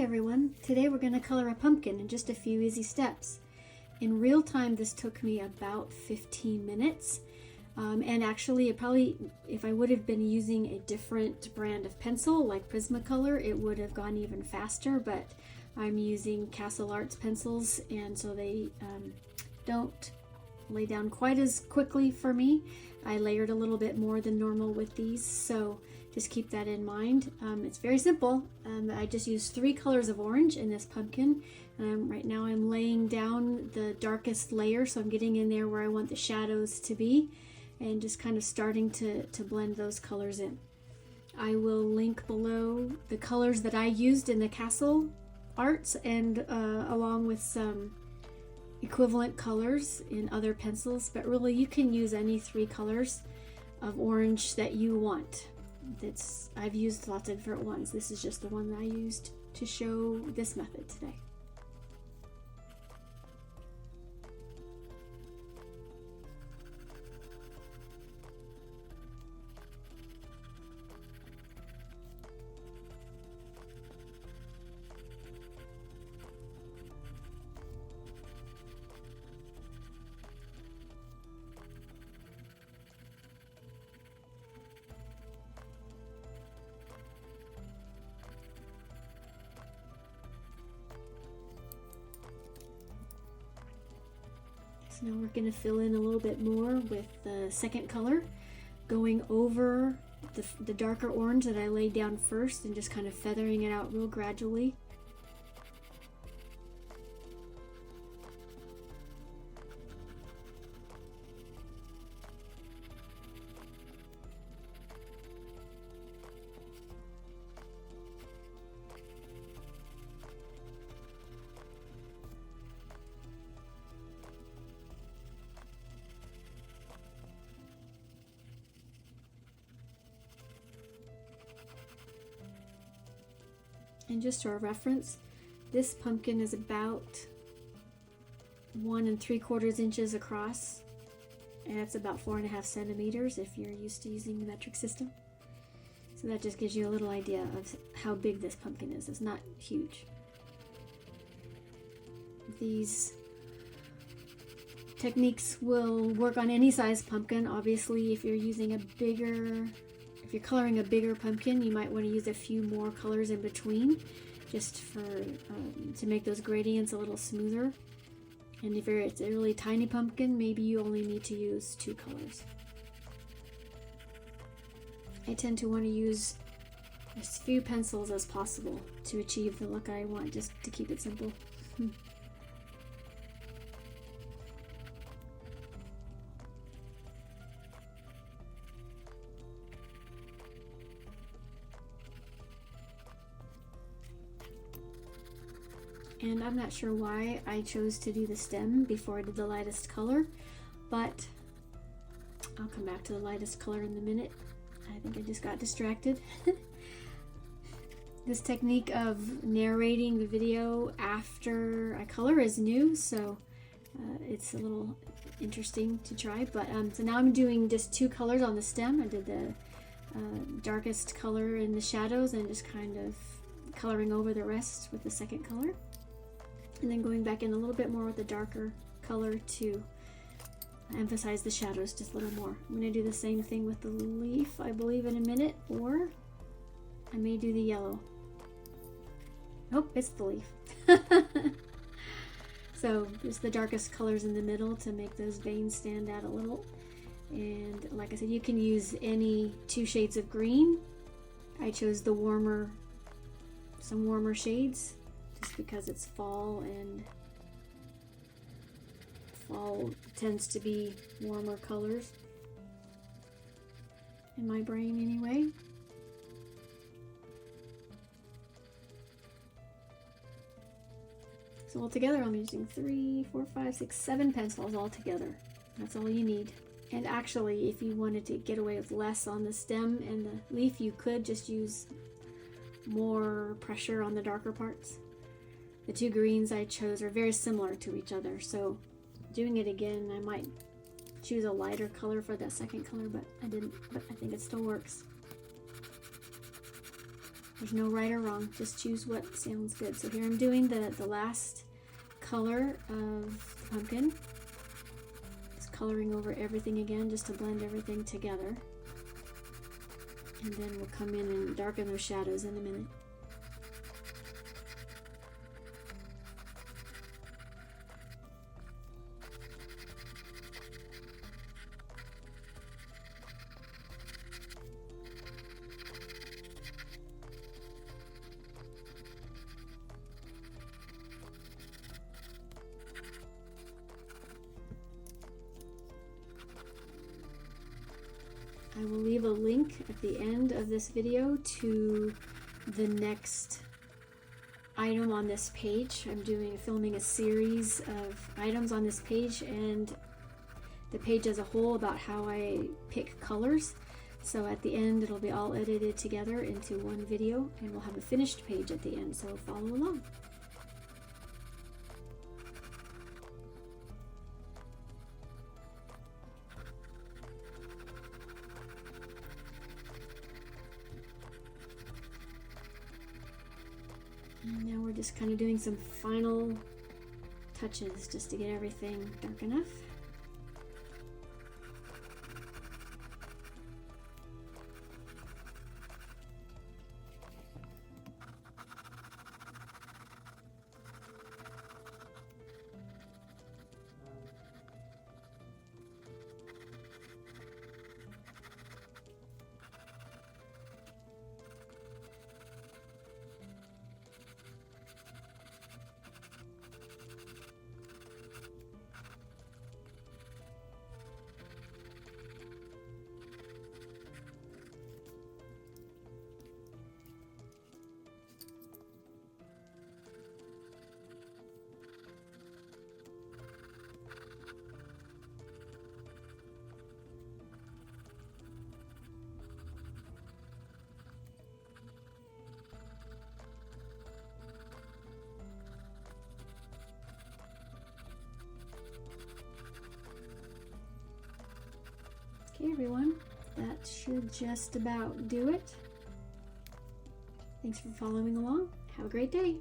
everyone, today we're going to color a pumpkin in just a few easy steps. In real time this took me about 15 minutes and actually it probably, if I would have been using a different brand of pencil like Prismacolor, it would have gone even faster, but I'm using Castell pencils and so they don't lay down quite as quickly for me. I layered a little bit more than normal with these, so just keep that in mind. It's very simple. I just used 3 colors of orange in this pumpkin. Right now I'm laying down the darkest layer, so I'm getting in there where I want the shadows to be and just kind of starting to blend those colors in. I will link below the colors that I used in the Castell arts and along with some equivalent colors in other pencils, but really you can use any 3 colors of orange that you want. I've used lots of different ones. This is just the one that I used to show this method today. So now we're going to fill in a little bit more with the second color, going over the darker orange that I laid down first and just kind of feathering it out real gradually. And just for reference, this pumpkin is about 1 3/4 inches across, and that's about 4.5 centimeters if you're used to using the metric system. So that just gives you a little idea of how big this pumpkin is. It's not huge. These techniques will work on any size pumpkin. Obviously, if you're coloring a bigger pumpkin, you might want to use a few more colors in between just to make those gradients a little smoother. And if it's a really tiny pumpkin, maybe you only need to use 2 colors. I tend to want to use as few pencils as possible to achieve the look I want, just to keep it simple. And I'm not sure why I chose to do the stem before I did the lightest color, but I'll come back to the lightest color in a minute. I think I just got distracted. This technique of narrating the video after I color is new, so it's a little interesting to try. But so now I'm doing just 2 colors on the stem. I did the darkest color in the shadows and just kind of coloring over the rest with the second color. And then going back in a little bit more with the darker color to emphasize the shadows just a little more. I'm going to do the same thing with the leaf, I believe, in a minute, or I may do the yellow. Nope, it's the leaf. So just the darkest colors in the middle to make those veins stand out a little. And like I said, you can use any 2 shades of green. I chose the some warmer shades, just because it's fall and fall tends to be warmer colors in my brain anyway. So altogether I'm using 3, 4, 5, 6, 7 pencils all together. That's all you need. And actually, if you wanted to get away with less on the stem and the leaf, you could just use more pressure on the darker parts. The 2 greens I chose are very similar to each other, so doing it again, I might choose a lighter color for that second color, but I didn't, but I think it still works. There's no right or wrong, just choose what sounds good. So here I'm doing the last color of the pumpkin. Just coloring over everything again just to blend everything together. And then we'll come in and darken those shadows in a minute. I will leave a link at the end of this video to the next item on this page. I'm filming a series of items on this page and the page as a whole about how I pick colors. So at the end it'll be all edited together into one video and we'll have a finished page at the end, so follow along. And now we're just kind of doing some final touches just to get everything dark enough. Okay, everyone, that should just about do it. Thanks for following along. Have a great day.